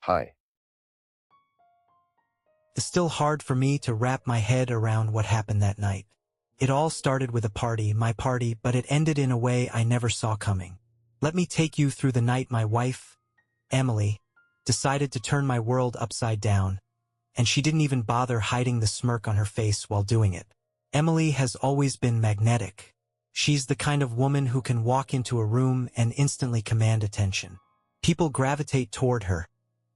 Hi. It's still hard for me to wrap my head around what happened that night. It all started with a party, my party, but it ended in a way I never saw coming. Let me take you through the night my wife, Emily, decided to turn my world upside down, and she didn't even bother hiding the smirk on her face while doing it. Emily has always been magnetic. She's the kind of woman who can walk into a room and instantly command attention. People gravitate toward her,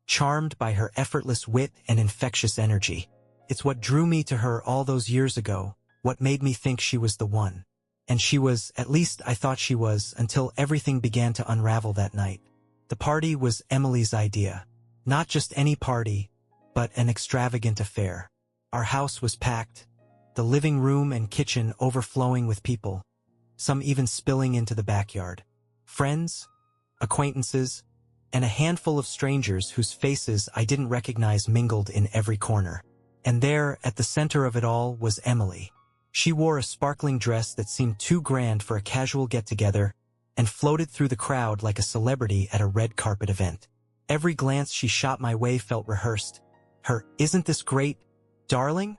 charmed by her effortless wit and infectious energy. It's what drew me to her all those years ago, what made me think she was the one. And she was, at least I thought she was, until everything began to unravel that night. The party was Emily's idea. Not just any party, but an extravagant affair. Our house was packed, the living room and kitchen overflowing with people, some even spilling into the backyard. Friends, acquaintances, and a handful of strangers whose faces I didn't recognize mingled in every corner. And there, at the center of it all, was Emily. She wore a sparkling dress that seemed too grand for a casual get-together and floated through the crowd like a celebrity at a red carpet event. Every glance she shot my way felt rehearsed. Her "isn't this great, darling?"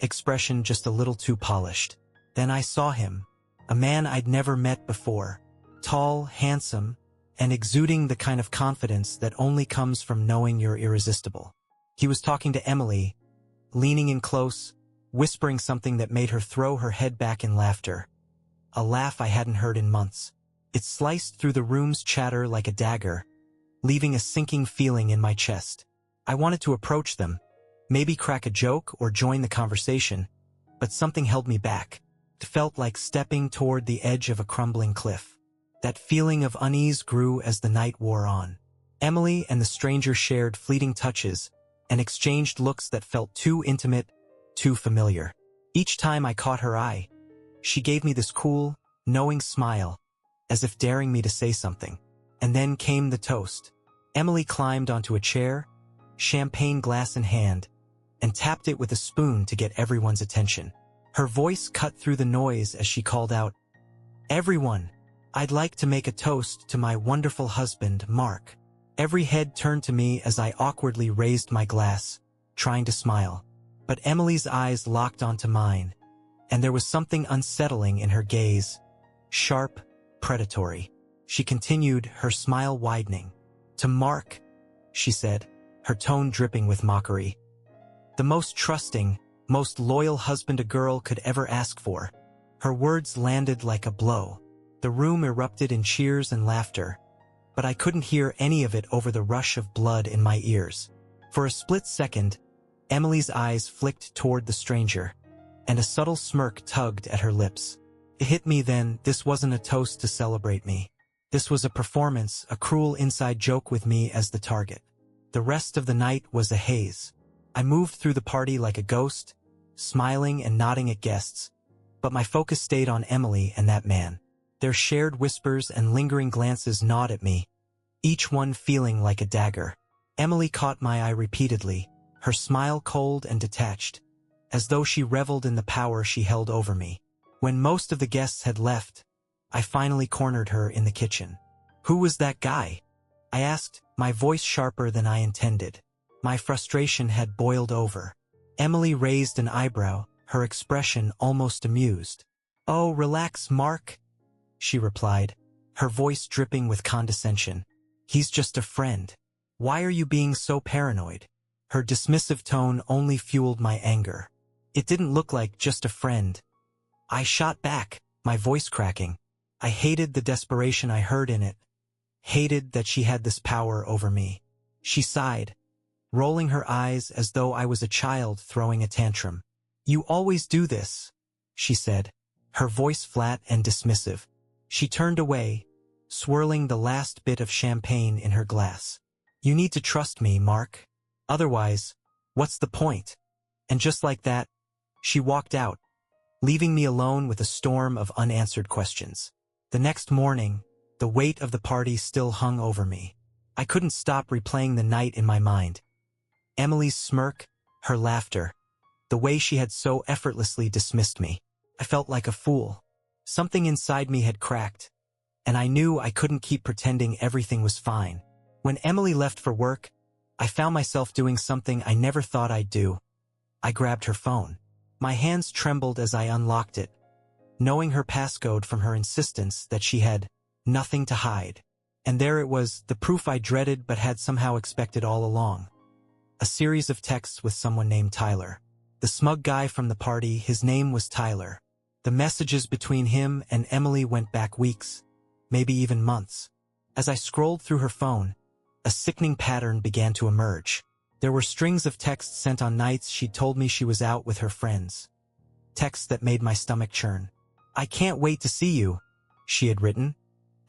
expression just a little too polished. Then I saw him, a man I'd never met before, tall, handsome, and exuding the kind of confidence that only comes from knowing you're irresistible. He was talking to Emily, leaning in close, whispering something that made her throw her head back in laughter. A laugh I hadn't heard in months. It sliced through the room's chatter like a dagger, leaving a sinking feeling in my chest. I wanted to approach them, maybe crack a joke or join the conversation, but something held me back. It felt like stepping toward the edge of a crumbling cliff. That feeling of unease grew as the night wore on. Emily and the stranger shared fleeting touches and exchanged looks that felt too intimate, too familiar. Each time I caught her eye, she gave me this cool, knowing smile, as if daring me to say something. And then came the toast. Emily climbed onto a chair, champagne glass in hand, and tapped it with a spoon to get everyone's attention. Her voice cut through the noise as she called out, "Everyone, I'd like to make a toast to my wonderful husband, Mark." Every head turned to me as I awkwardly raised my glass, trying to smile. But Emily's eyes locked onto mine, and there was something unsettling in her gaze, sharp, predatory. She continued, her smile widening. "To Mark," she said, her tone dripping with mockery. "The most trusting, most loyal husband a girl could ever ask for." Her words landed like a blow. The room erupted in cheers and laughter, but I couldn't hear any of it over the rush of blood in my ears. For a split second, Emily's eyes flicked toward the stranger, and a subtle smirk tugged at her lips. It hit me then, this wasn't a toast to celebrate me. This was a performance, a cruel inside joke with me as the target. The rest of the night was a haze. I moved through the party like a ghost, smiling and nodding at guests, but my focus stayed on Emily and that man. Their shared whispers and lingering glances gnawed at me, each one feeling like a dagger. Emily caught my eye repeatedly, her smile cold and detached, as though she reveled in the power she held over me. When most of the guests had left, I finally cornered her in the kitchen. "Who was that guy?" I asked, my voice sharper than I intended. My frustration had boiled over. Emily raised an eyebrow, her expression almost amused. "Oh, relax, Mark," she replied, her voice dripping with condescension. "He's just a friend. Why are you being so paranoid?" Her dismissive tone only fueled my anger. "It didn't look like just a friend," I shot back, my voice cracking. I hated the desperation I heard in it, hated that she had this power over me. She sighed, rolling her eyes as though I was a child throwing a tantrum. "You always do this," she said, her voice flat and dismissive. She turned away, swirling the last bit of champagne in her glass. "You need to trust me, Mark. Otherwise, what's the point?" And just like that, she walked out, leaving me alone with a storm of unanswered questions. The next morning, the weight of the party still hung over me. I couldn't stop replaying the night in my mind. Emily's smirk, her laughter, the way she had so effortlessly dismissed me. I felt like a fool. Something inside me had cracked, and I knew I couldn't keep pretending everything was fine. When Emily left for work, I found myself doing something I never thought I'd do. I grabbed her phone. My hands trembled as I unlocked it, knowing her passcode from her insistence that she had nothing to hide. And there it was, the proof I dreaded but had somehow expected all along. A series of texts with someone named Tyler. The smug guy from the party, his name was Tyler. The messages between him and Emily went back weeks, maybe even months. As I scrolled through her phone, a sickening pattern began to emerge. There were strings of texts sent on nights she'd told me she was out with her friends. Texts that made my stomach churn. "I can't wait to see you," she had written,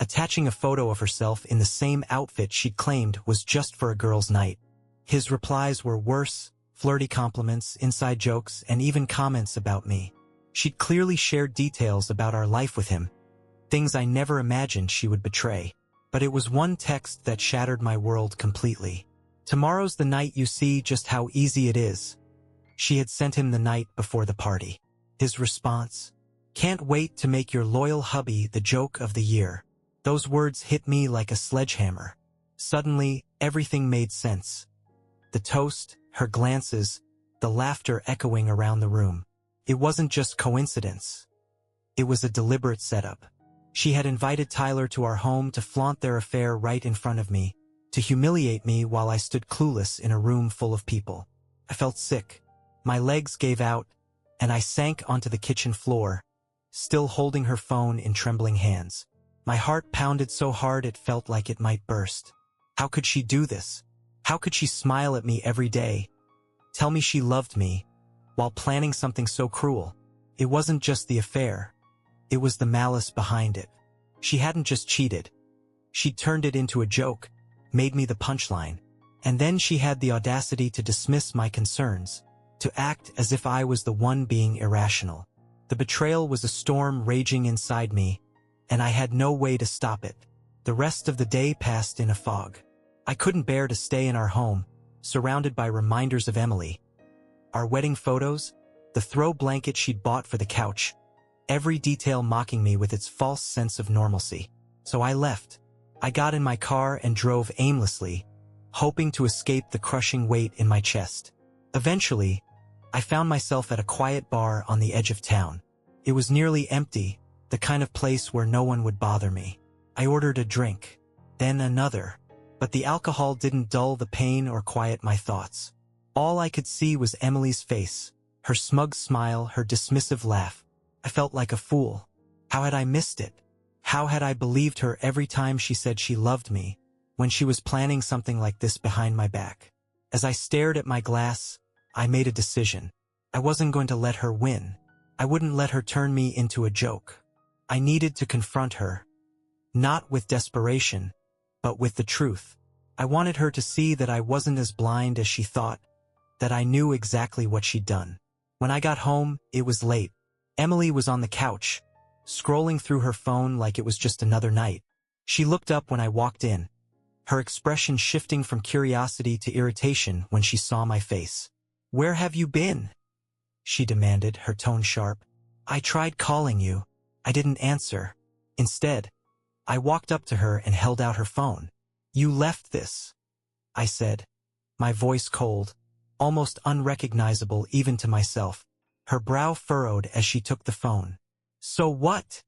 attaching a photo of herself in the same outfit she'd claimed was just for a girls' night. His replies were worse, flirty compliments, inside jokes, and even comments about me. She'd clearly shared details about our life with him, things I never imagined she would betray. But it was one text that shattered my world completely. "Tomorrow's the night you see just how easy it is." She had sent him the night before the party. His response, "Can't wait to make your loyal hubby the joke of the year." Those words hit me like a sledgehammer. Suddenly, everything made sense. The toast, her glances, the laughter echoing around the room. It wasn't just coincidence. It was a deliberate setup. She had invited Tyler to our home to flaunt their affair right in front of me, to humiliate me while I stood clueless in a room full of people. I felt sick. My legs gave out, and I sank onto the kitchen floor, still holding her phone in trembling hands. My heart pounded so hard it felt like it might burst. How could she do this? How could she smile at me every day, tell me she loved me, while planning something so cruel? It wasn't just the affair. It was the malice behind it. She hadn't just cheated. She'd turned it into a joke, made me the punchline. And then she had the audacity to dismiss my concerns, to act as if I was the one being irrational. The betrayal was a storm raging inside me, and I had no way to stop it. The rest of the day passed in a fog. I couldn't bear to stay in our home, surrounded by reminders of Emily. Our wedding photos, the throw blanket she'd bought for the couch, every detail mocking me with its false sense of normalcy. So I left. I got in my car and drove aimlessly, hoping to escape the crushing weight in my chest. Eventually, I found myself at a quiet bar on the edge of town. It was nearly empty, the kind of place where no one would bother me. I ordered a drink, then another, but the alcohol didn't dull the pain or quiet my thoughts. All I could see was Emily's face, her smug smile, her dismissive laugh. I felt like a fool. How had I missed it? How had I believed her every time she said she loved me, when she was planning something like this behind my back? As I stared at my glass, I made a decision. I wasn't going to let her win. I wouldn't let her turn me into a joke. I needed to confront her, not with desperation, but with the truth. I wanted her to see that I wasn't as blind as she thought, that I knew exactly what she'd done. When I got home, it was late. Emily was on the couch, scrolling through her phone like it was just another night. She looked up when I walked in, her expression shifting from curiosity to irritation when she saw my face. "Where have you been?" she demanded, her tone sharp. "I tried calling you. I didn't answer." Instead, I walked up to her and held out her phone. "You left this," I said, my voice cold, almost unrecognizable even to myself. Her brow furrowed as she took the phone. "So what?"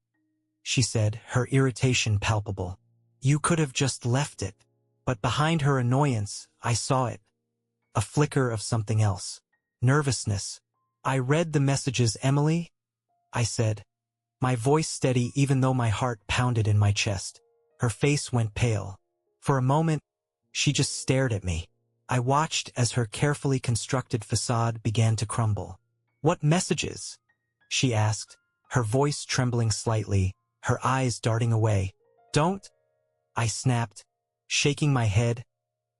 she said, her irritation palpable. "You could have just left it." But behind her annoyance, I saw it. A flicker of something else. Nervousness. "I read the messages, Emily," I said, my voice steady even though my heart pounded in my chest. Her face went pale. For a moment, she just stared at me. I watched as her carefully constructed facade began to crumble. "What messages?" she asked, her voice trembling slightly, her eyes darting away. "Don't," I snapped, shaking my head,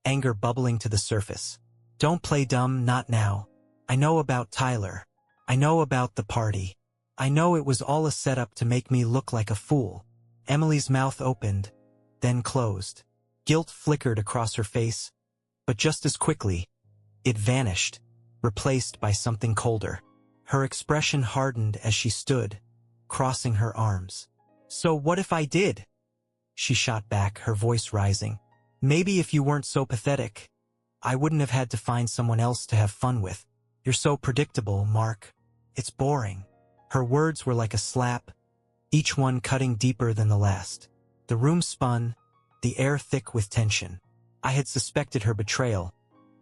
anger bubbling to the surface. "Don't play dumb, not now. I know about Tyler. I know about the party. I know it was all a setup to make me look like a fool." Emily's mouth opened, then closed. Guilt flickered across her face, but just as quickly, it vanished, replaced by something colder. Her expression hardened as she stood, crossing her arms. "So what if I did?" she shot back, her voice rising. "Maybe if you weren't so pathetic." I wouldn't have had to find someone else to have fun with. You're so predictable, Mark. It's boring. Her words were like a slap, each one cutting deeper than the last. The room spun, the air thick with tension. I had suspected her betrayal,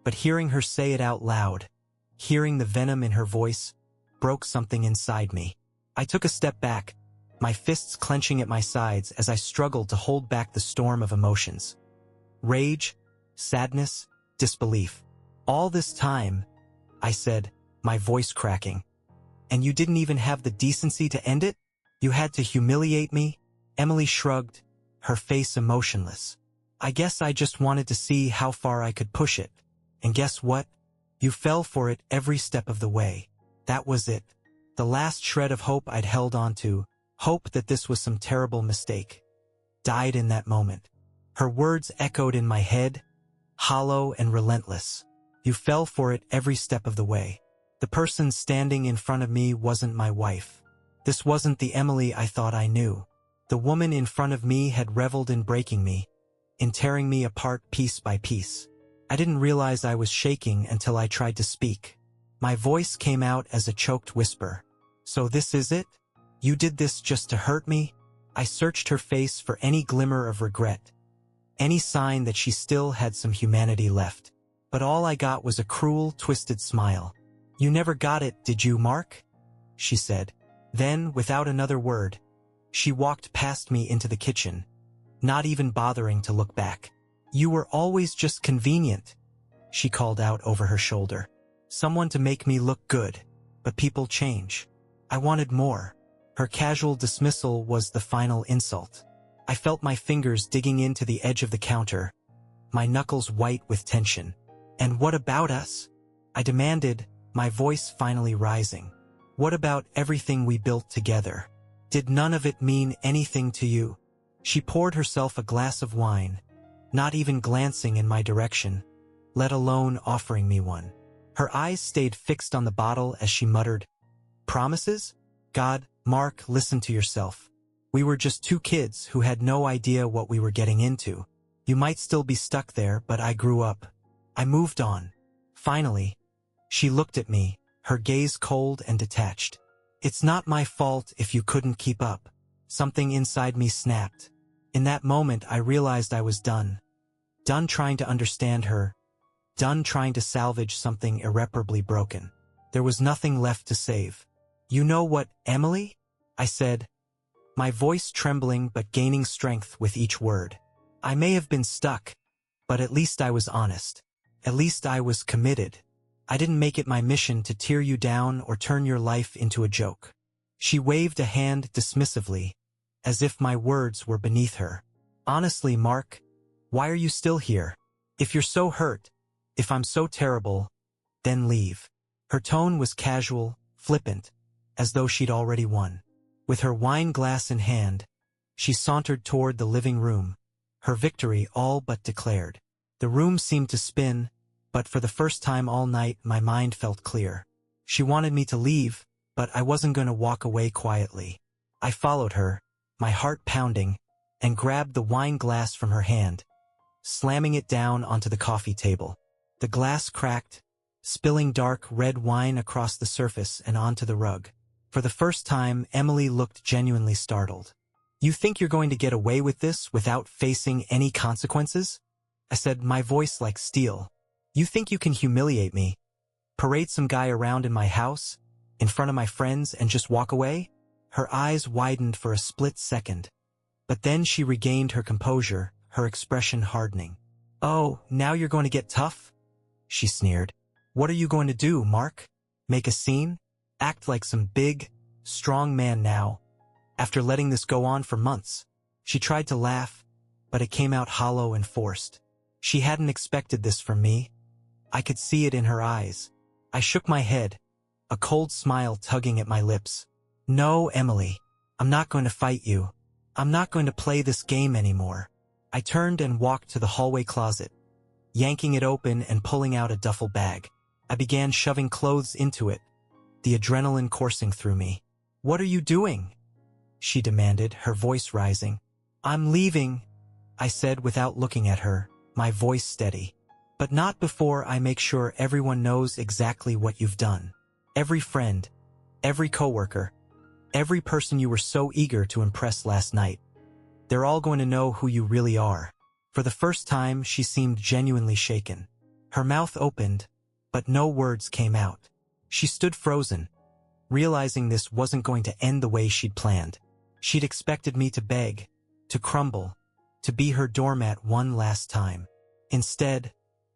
but hearing her say it out loud, hearing the venom in her voice, broke something inside me. I took a step back, my fists clenching at my sides as I struggled to hold back the storm of emotions. Rage, sadness, disbelief. All this time, I said, my voice cracking. And you didn't even have the decency to end it? You had to humiliate me? Emily shrugged, her face emotionless. I guess I just wanted to see how far I could push it. And guess what? You fell for it every step of the way. That was it. The last shred of hope I'd held on to, hope that this was some terrible mistake, died in that moment. Her words echoed in my head, hollow and relentless. You fell for it every step of the way. The person standing in front of me wasn't my wife. This wasn't the Emily I thought I knew. The woman in front of me had reveled in breaking me, in tearing me apart piece by piece. I didn't realize I was shaking until I tried to speak. My voice came out as a choked whisper. So this is it? You did this just to hurt me? I searched her face for any glimmer of regret, any sign that she still had some humanity left. But all I got was a cruel, twisted smile. You never got it, did you, Mark? She said. Then, without another word, she walked past me into the kitchen, not even bothering to look back. You were always just convenient, she called out over her shoulder. Someone to make me look good, but people change. I wanted more. Her casual dismissal was the final insult. I felt my fingers digging into the edge of the counter, my knuckles white with tension. And what about us? I demanded, my voice finally rising. What about everything we built together? Did none of it mean anything to you? She poured herself a glass of wine, not even glancing in my direction, let alone offering me one. Her eyes stayed fixed on the bottle as she muttered, Promises? God, Mark, listen to yourself. We were just two kids who had no idea what we were getting into. You might still be stuck there, but I grew up. I moved on. Finally, she looked at me, her gaze cold and detached. It's not my fault if you couldn't keep up. Something inside me snapped. In that moment, I realized I was done. Done trying to understand her. Done trying to salvage something irreparably broken. There was nothing left to save. You know what, Emily? I said, my voice trembling but gaining strength with each word. I may have been stuck, but at least I was honest. At least I was committed. I didn't make it my mission to tear you down or turn your life into a joke. She waved a hand dismissively, as if my words were beneath her. Honestly, Mark, why are you still here? If you're so hurt, if I'm so terrible, then leave. Her tone was casual, flippant, as though she'd already won. With her wine glass in hand, she sauntered toward the living room, her victory all but declared. The room seemed to spin, but for the first time all night my mind felt clear. She wanted me to leave, but I wasn't going to walk away quietly. I followed her, my heart pounding, and grabbed the wine glass from her hand, slamming it down onto the coffee table. The glass cracked, spilling dark red wine across the surface and onto the rug. For the first time, Emily looked genuinely startled. You think you're going to get away with this without facing any consequences? I said, my voice like steel. You think you can humiliate me, parade some guy around in my house, in front of my friends, and just walk away? Her eyes widened for a split second. But then she regained her composure, her expression hardening. Oh, now you're going to get tough? She sneered. What are you going to do, Mark? Make a scene? Act like some big, strong man now, after letting this go on for months? She tried to laugh, but it came out hollow and forced. She hadn't expected this from me. I could see it in her eyes. I shook my head, a cold smile tugging at my lips. No, Emily, I'm not going to fight you. I'm not going to play this game anymore. I turned and walked to the hallway closet, yanking it open and pulling out a duffel bag. I began shoving clothes into it, the adrenaline coursing through me. What are you doing? She demanded, her voice rising. I'm leaving, I said without looking at her, my voice steady. But not before I make sure everyone knows exactly what you've done. Every friend, every coworker, every person you were so eager to impress last night. They're all going to know who you really are. For the first time, she seemed genuinely shaken. Her mouth opened, but no words came out. She stood frozen, realizing this wasn't going to end the way she'd planned. She'd expected me to beg, to crumble, to be her doormat one last time. Instead,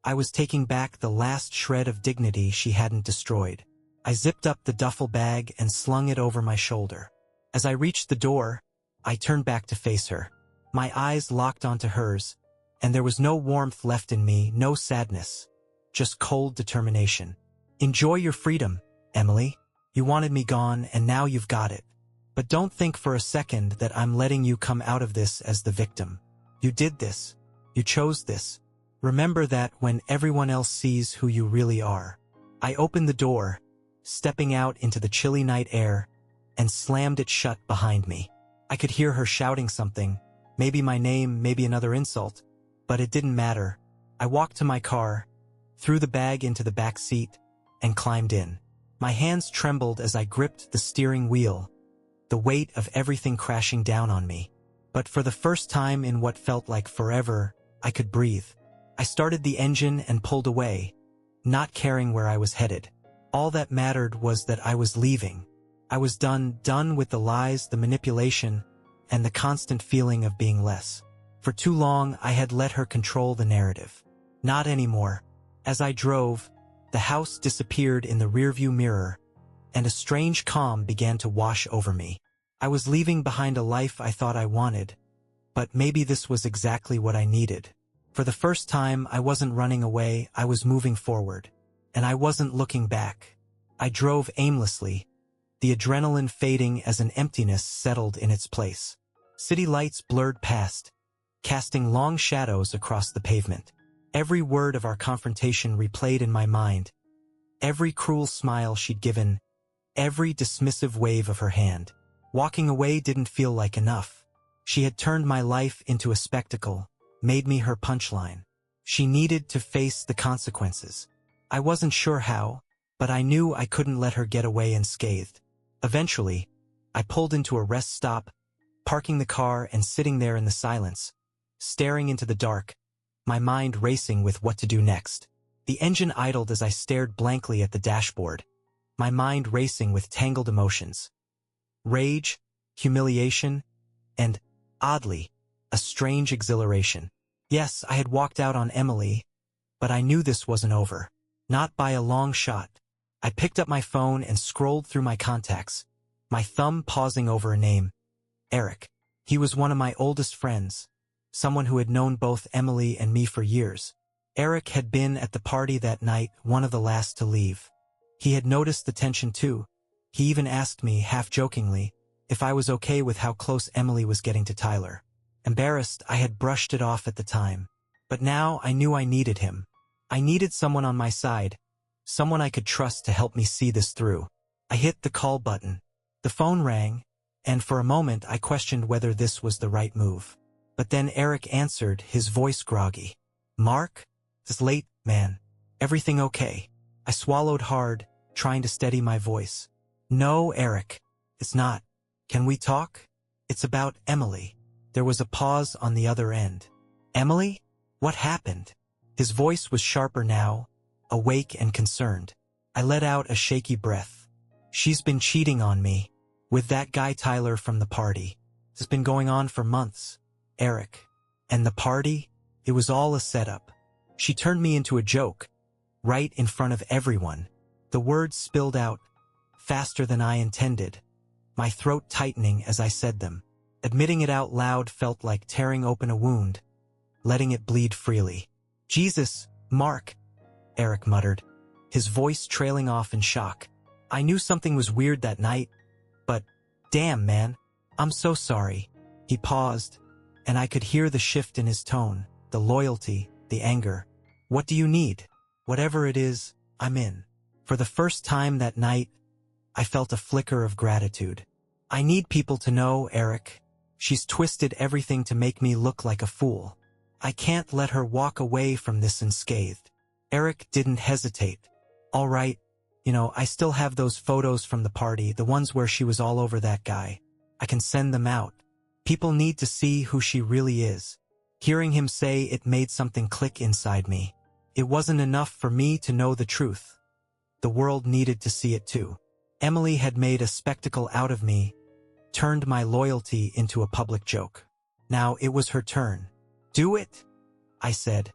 I was taking back the last shred of dignity she hadn't destroyed. I zipped up the duffel bag and slung it over my shoulder. As I reached the door, I turned back to face her. My eyes locked onto hers, and there was no warmth left in me, no sadness, just cold determination. Enjoy your freedom, Emily. You wanted me gone, and now you've got it. But don't think for a second that I'm letting you come out of this as the victim. You did this. You chose this. Remember that when everyone else sees who you really are. I opened the door, stepping out into the chilly night air, and slammed it shut behind me. I could hear her shouting something, maybe my name, maybe another insult, but it didn't matter. I walked to my car, threw the bag into the back seat, and climbed in. My hands trembled as I gripped the steering wheel, the weight of everything crashing down on me. But for the first time in what felt like forever, I could breathe. I started the engine and pulled away, not caring where I was headed. All that mattered was that I was leaving. I was done with the lies, the manipulation, and the constant feeling of being less. For too long, I had let her control the narrative. Not anymore. As I drove, the house disappeared in the rearview mirror, and a strange calm began to wash over me. I was leaving behind a life I thought I wanted, but maybe this was exactly what I needed. For the first time, I wasn't running away, I was moving forward. And I wasn't looking back. I drove aimlessly, the adrenaline fading as an emptiness settled in its place. City lights blurred past, casting long shadows across the pavement. Every word of our confrontation replayed in my mind. Every cruel smile she'd given, every dismissive wave of her hand. Walking away didn't feel like enough. She had turned my life into a spectacle, made me her punchline. She needed to face the consequences. I wasn't sure how, but I knew I couldn't let her get away unscathed. Eventually, I pulled into a rest stop, parking the car and sitting there in the silence, staring into the dark, my mind racing with what to do next. The engine idled as I stared blankly at the dashboard, my mind racing with tangled emotions. Rage, humiliation, and, oddly, a strange exhilaration. Yes, I had walked out on Emily, but I knew this wasn't over. Not by a long shot. I picked up my phone and scrolled through my contacts, my thumb pausing over a name. Eric. He was one of my oldest friends, someone who had known both Emily and me for years. Eric had been at the party that night, one of the last to leave. He had noticed the tension too. He even asked me, half-jokingly, if I was okay with how close Emily was getting to Tyler. Embarrassed, I had brushed it off at the time. But now I knew I needed him. I needed someone on my side, someone I could trust to help me see this through. I hit the call button. The phone rang, and for a moment I questioned whether this was the right move. But then Eric answered, his voice groggy. Mark? It's late, man. Everything okay? I swallowed hard, trying to steady my voice. No, Eric. It's not. Can we talk? It's about Emily. There was a pause on the other end. Emily? What happened? His voice was sharper now, awake and concerned. I let out a shaky breath. She's been cheating on me, with that guy Tyler from the party. It's been going on for months. Eric. And the party? It was all a setup. She turned me into a joke, right in front of everyone. The words spilled out, faster than I intended, my throat tightening as I said them. Admitting it out loud felt like tearing open a wound, letting it bleed freely. Jesus, Mark, Eric muttered, his voice trailing off in shock. I knew something was weird that night, but, damn, man, I'm so sorry. He paused, and I could hear the shift in his tone, the loyalty, the anger. What do you need? Whatever it is, I'm in. For the first time that night, I felt a flicker of gratitude. I need people to know, Eric. She's twisted everything to make me look like a fool. I can't let her walk away from this unscathed. Eric didn't hesitate. All right, I still have those photos from the party, the ones where she was all over that guy. I can send them out. People need to see who she really is. Hearing him say it made something click inside me. It wasn't enough for me to know the truth. The world needed to see it too. Emily had made a spectacle out of me, turned my loyalty into a public joke. Now it was her turn. Do it, I said,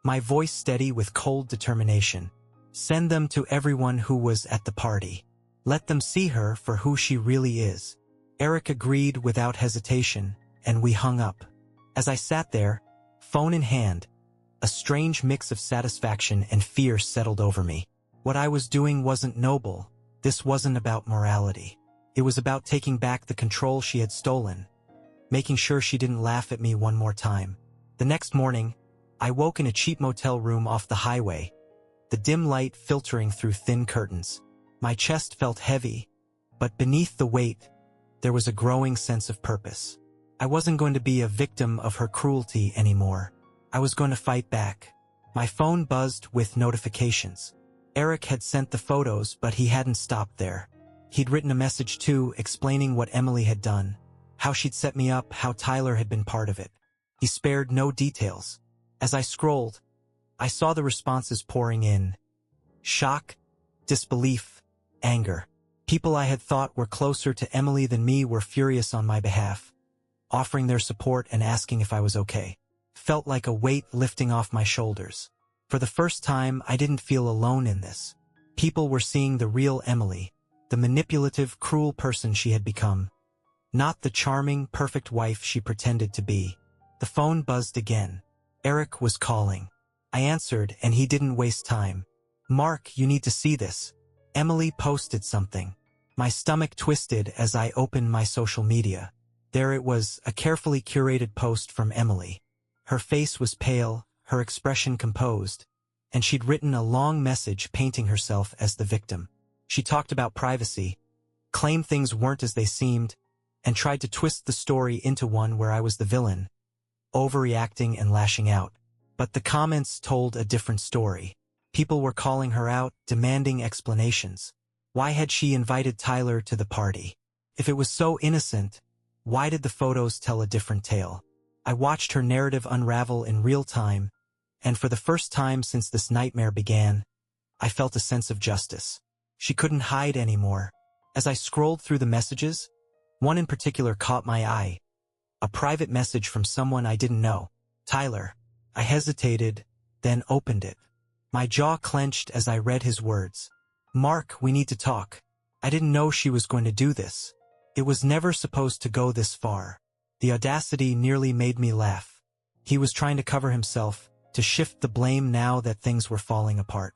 my voice steady with cold determination. Send them to everyone who was at the party. Let them see her for who she really is. Eric agreed without hesitation, and we hung up. As I sat there, phone in hand, a strange mix of satisfaction and fear settled over me. What I was doing wasn't noble. This wasn't about morality. It was about taking back the control she had stolen, making sure she didn't laugh at me one more time. The next morning, I woke in a cheap motel room off the highway, the dim light filtering through thin curtains. My chest felt heavy, but beneath the weight, there was a growing sense of purpose. I wasn't going to be a victim of her cruelty anymore. I was going to fight back. My phone buzzed with notifications. Eric had sent the photos, but he hadn't stopped there. He'd written a message too, explaining what Emily had done, how she'd set me up, how Tyler had been part of it. He spared no details. As I scrolled, I saw the responses pouring in. Shock, disbelief, anger. People I had thought were closer to Emily than me were furious on my behalf, offering their support and asking if I was okay. Felt like a weight lifting off my shoulders. For the first time, I didn't feel alone in this. People were seeing the real Emily, the manipulative, cruel person she had become, not the charming, perfect wife she pretended to be. The phone buzzed again. Eric was calling. I answered, and he didn't waste time. Mark, you need to see this. Emily posted something. My stomach twisted as I opened my social media. There it was, a carefully curated post from Emily. Her face was pale, her expression composed, and she'd written a long message painting herself as the victim. She talked about privacy, claimed things weren't as they seemed, and tried to twist the story into one where I was the villain, overreacting and lashing out. But the comments told a different story. People were calling her out, demanding explanations. Why had she invited Tyler to the party? If it was so innocent, why did the photos tell a different tale? I watched her narrative unravel in real time, and for the first time since this nightmare began, I felt a sense of justice. She couldn't hide anymore. As I scrolled through the messages, one in particular caught my eye. A private message from someone I didn't know. Tyler. I hesitated, then opened it. My jaw clenched as I read his words. Mark, we need to talk. I didn't know she was going to do this. It was never supposed to go this far. The audacity nearly made me laugh. He was trying to cover himself, to shift the blame now that things were falling apart.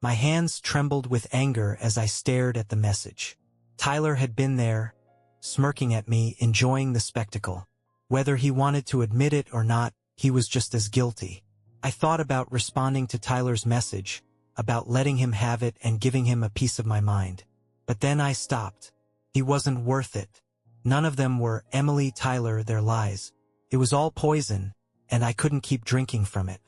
My hands trembled with anger as I stared at the message. Tyler had been there, smirking at me, enjoying the spectacle. Whether he wanted to admit it or not, he was just as guilty. I thought about responding to Tyler's message, about letting him have it and giving him a piece of my mind. But then I stopped. He wasn't worth it. None of them were. Emily, Tyler, their lies. It was all poison, and I couldn't keep drinking from it.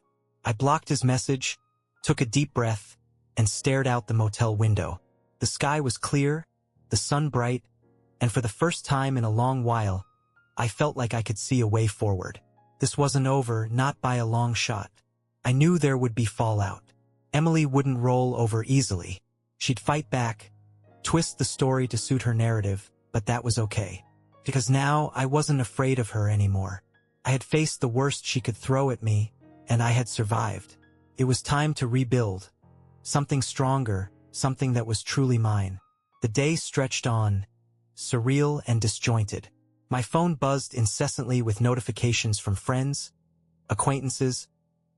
I blocked his message, took a deep breath, and stared out the motel window. The sky was clear, the sun bright, and for the first time in a long while, I felt like I could see a way forward. This wasn't over, not by a long shot. I knew there would be fallout. Emily wouldn't roll over easily. She'd fight back, twist the story to suit her narrative, but that was okay. Because now I wasn't afraid of her anymore. I had faced the worst she could throw at me, and I had survived. It was time to rebuild. Something stronger, something that was truly mine. The day stretched on, surreal and disjointed. My phone buzzed incessantly with notifications from friends, acquaintances,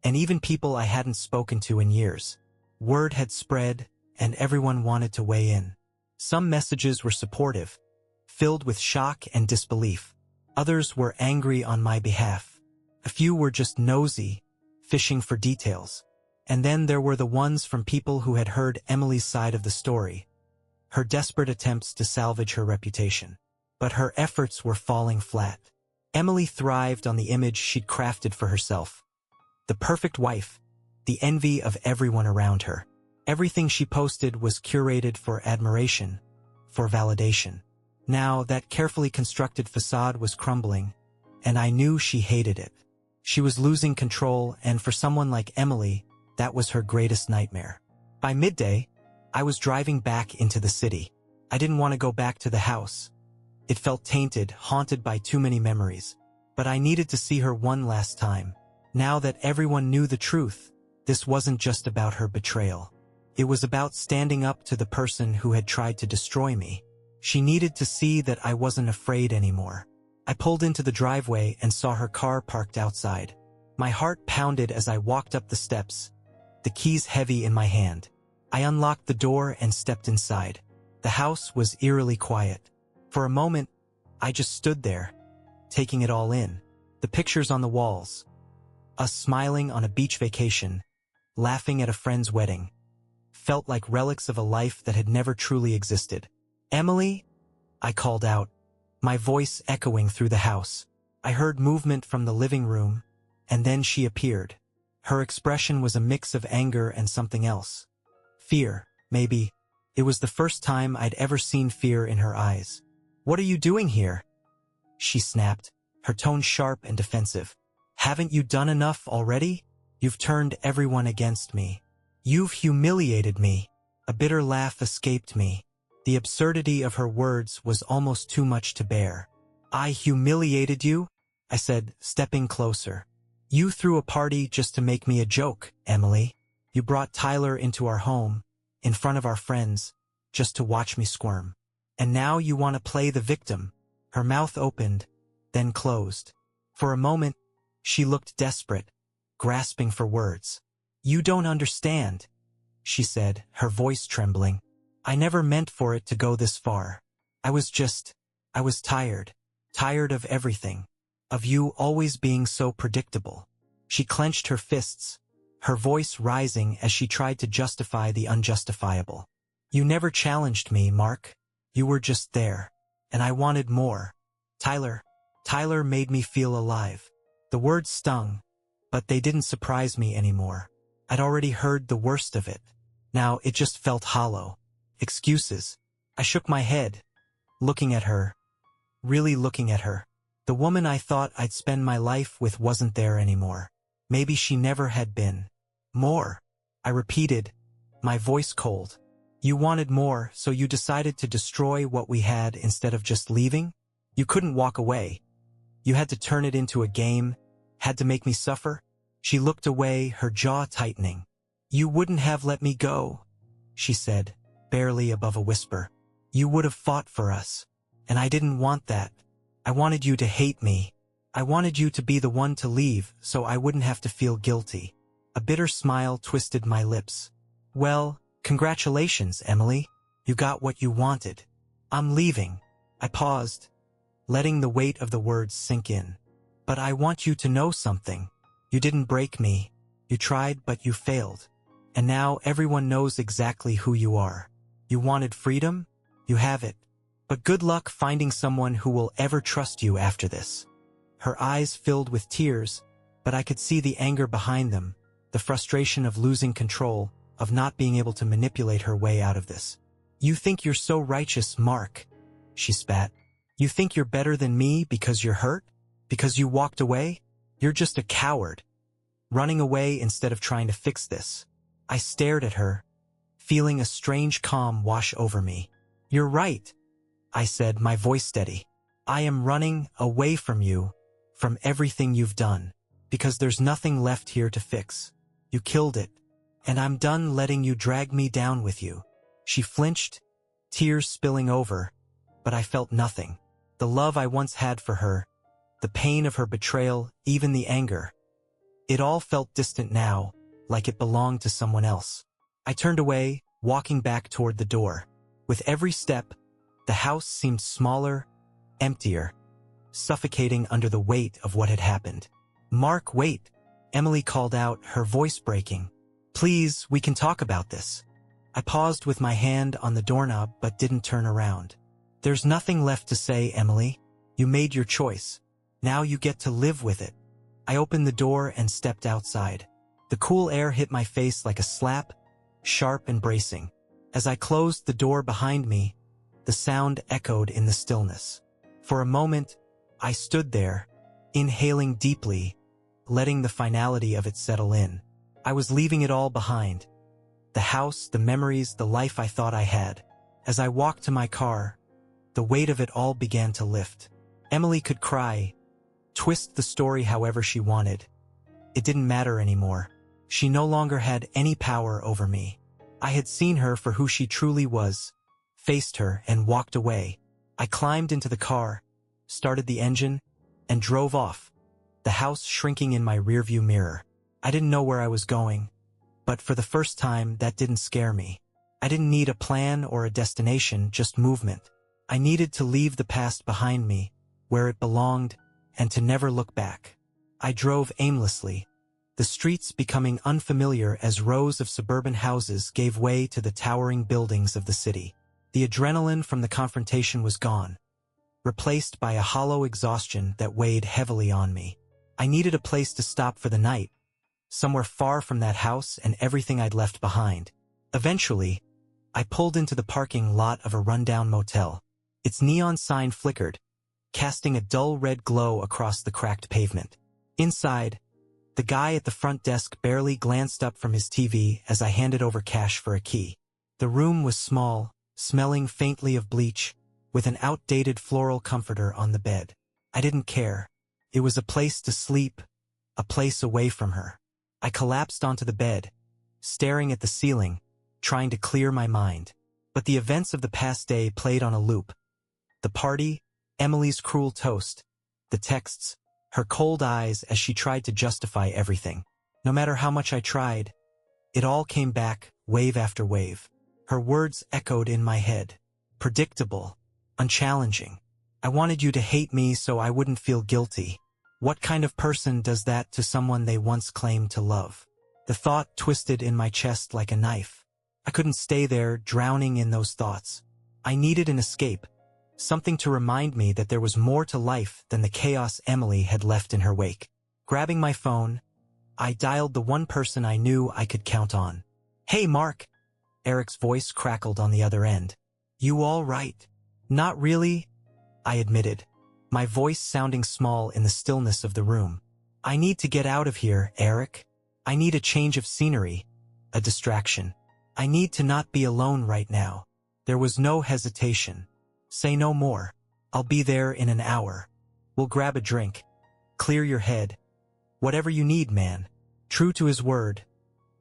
and even people I hadn't spoken to in years. Word had spread, and everyone wanted to weigh in. Some messages were supportive, filled with shock and disbelief. Others were angry on my behalf. A few were just nosy, fishing for details. And then there were the ones from people who had heard Emily's side of the story, her desperate attempts to salvage her reputation. But her efforts were falling flat. Emily thrived on the image she'd crafted for herself. The perfect wife, the envy of everyone around her. Everything she posted was curated for admiration, for validation. Now that carefully constructed facade was crumbling, and I knew she hated it. She was losing control, and for someone like Emily, that was her greatest nightmare. By midday, I was driving back into the city. I didn't want to go back to the house. It felt tainted, haunted by too many memories. But I needed to see her one last time. Now that everyone knew the truth, this wasn't just about her betrayal. It was about standing up to the person who had tried to destroy me. She needed to see that I wasn't afraid anymore. I pulled into the driveway and saw her car parked outside. My heart pounded as I walked up the steps, the keys heavy in my hand. I unlocked the door and stepped inside. The house was eerily quiet. For a moment, I just stood there, taking it all in. The pictures on the walls. Us smiling on a beach vacation, laughing at a friend's wedding, felt like relics of a life that had never truly existed. "Emily?" I called out, my voice echoing through the house. I heard movement from the living room, and then she appeared. Her expression was a mix of anger and something else. Fear, maybe. It was the first time I'd ever seen fear in her eyes. "What are you doing here?" she snapped, her tone sharp and defensive. "Haven't you done enough already? You've turned everyone against me. You've humiliated me." A bitter laugh escaped me. The absurdity of her words was almost too much to bear. "I humiliated you?" I said, stepping closer. "You threw a party just to make me a joke, Emily. You brought Tyler into our home, in front of our friends, just to watch me squirm. And now you want to play the victim." Her mouth opened, then closed. For a moment, she looked desperate, grasping for words. "You don't understand," she said, her voice trembling. "I never meant for it to go this far. I was tired. Tired of everything. Of you always being so predictable." She clenched her fists, her voice rising as she tried to justify the unjustifiable. "You never challenged me, Mark. You were just there. And I wanted more. Tyler made me feel alive." The words stung, but they didn't surprise me anymore. I'd already heard the worst of it. Now it just felt hollow. Excuses. I shook my head, looking at her. Really looking at her. The woman I thought I'd spend my life with wasn't there anymore. Maybe she never had been. "More," I repeated, my voice cold. "You wanted more, so you decided to destroy what we had instead of just leaving? You couldn't walk away. You had to turn it into a game, had to make me suffer?" She looked away, her jaw tightening. "You wouldn't have let me go," she said, barely above a whisper. "You would have fought for us. And I didn't want that. I wanted you to hate me. I wanted you to be the one to leave so I wouldn't have to feel guilty." A bitter smile twisted my lips. "Well, congratulations, Emily. You got what you wanted. I'm leaving." I paused, letting the weight of the words sink in. "But I want you to know something. You didn't break me. You tried, but you failed. And now everyone knows exactly who you are. You wanted freedom? You have it. But good luck finding someone who will ever trust you after this." Her eyes filled with tears, but I could see the anger behind them, the frustration of losing control, of not being able to manipulate her way out of this. "You think you're so righteous, Mark," she spat. "You think you're better than me because you're hurt? Because you walked away? You're just a coward. Running away instead of trying to fix this." I stared at her, feeling a strange calm wash over me. "You're right," I said, my voice steady. "I am running away from you, from everything you've done, because there's nothing left here to fix. You killed it, and I'm done letting you drag me down with you." She flinched, tears spilling over, but I felt nothing. The love I once had for her, the pain of her betrayal, even the anger. It all felt distant now, like it belonged to someone else. I turned away, walking back toward the door. With every step, the house seemed smaller, emptier, suffocating under the weight of what had happened. "Mark, wait," Emily called out, her voice breaking. "Please, we can talk about this." I paused with my hand on the doorknob but didn't turn around. "There's nothing left to say, Emily. You made your choice. Now you get to live with it." I opened the door and stepped outside. The cool air hit my face like a slap, sharp and bracing. As I closed the door behind me, the sound echoed in the stillness. For a moment, I stood there, inhaling deeply, letting the finality of it settle in. I was leaving it all behind. The house, the memories, the life I thought I had. As I walked to my car, the weight of it all began to lift. Emily could cry, twist the story however she wanted. It didn't matter anymore. She no longer had any power over me. I had seen her for who she truly was, faced her, and walked away. I climbed into the car, started the engine, and drove off, the house shrinking in my rearview mirror. I didn't know where I was going, but for the first time, that didn't scare me. I didn't need a plan or a destination, just movement. I needed to leave the past behind me, where it belonged, and to never look back. I drove aimlessly, the streets becoming unfamiliar as rows of suburban houses gave way to the towering buildings of the city. The adrenaline from the confrontation was gone, replaced by a hollow exhaustion that weighed heavily on me. I needed a place to stop for the night, somewhere far from that house and everything I'd left behind. Eventually, I pulled into the parking lot of a rundown motel. Its neon sign flickered, casting a dull red glow across the cracked pavement. Inside, the guy at the front desk barely glanced up from his TV as I handed over cash for a key. The room was small, smelling faintly of bleach, with an outdated floral comforter on the bed. I didn't care. It was a place to sleep, a place away from her. I collapsed onto the bed, staring at the ceiling, trying to clear my mind. But the events of the past day played on a loop. The party, Emily's cruel toast, the texts, her cold eyes as she tried to justify everything. No matter how much I tried, it all came back, wave after wave. Her words echoed in my head. Predictable, unchallenging. I wanted you to hate me so I wouldn't feel guilty. What kind of person does that to someone they once claimed to love? The thought twisted in my chest like a knife. I couldn't stay there, drowning in those thoughts. I needed an escape, something to remind me that there was more to life than the chaos Emily had left in her wake. Grabbing my phone, I dialed the one person I knew I could count on. "Hey, Mark," Eric's voice crackled on the other end. "You all right?" "Not really," I admitted, my voice sounding small in the stillness of the room. "I need to get out of here, Eric. I need a change of scenery, a distraction. I need to not be alone right now." There was no hesitation. "Say no more. I'll be there in an hour. We'll grab a drink. Clear your head. Whatever you need, man." True to his word,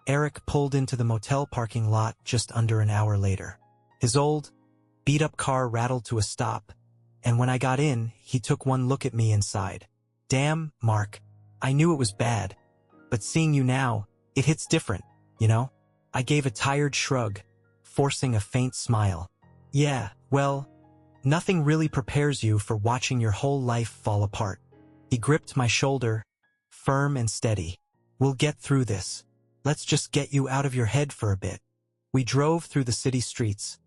Eric pulled into the motel parking lot just under an hour later. His old, beat-up car rattled to a stop, and when I got in, he took one look at me inside. "Damn, Mark, I knew it was bad, but seeing you now, it hits different, you know?" I gave a tired shrug, forcing a faint smile. "Yeah, well, nothing really prepares you for watching your whole life fall apart." He gripped my shoulder, firm and steady. "We'll get through this. Let's just get you out of your head for a bit." We drove through the city streets,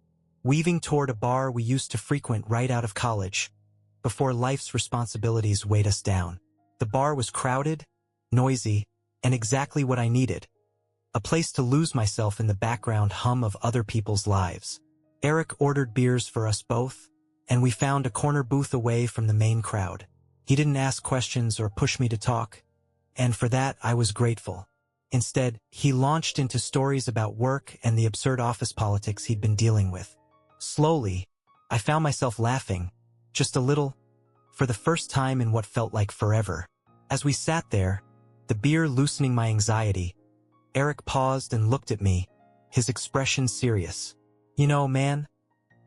weaving toward a bar we used to frequent right out of college, before life's responsibilities weighed us down. The bar was crowded, noisy, and exactly what I needed. A place to lose myself in the background hum of other people's lives. Eric ordered beers for us both, and we found a corner booth away from the main crowd. He didn't ask questions or push me to talk, and for that I was grateful. Instead, he launched into stories about work and the absurd office politics he'd been dealing with. Slowly, I found myself laughing, just a little, for the first time in what felt like forever. As we sat there, the beer loosening my anxiety, Eric paused and looked at me, his expression serious. "You know, man,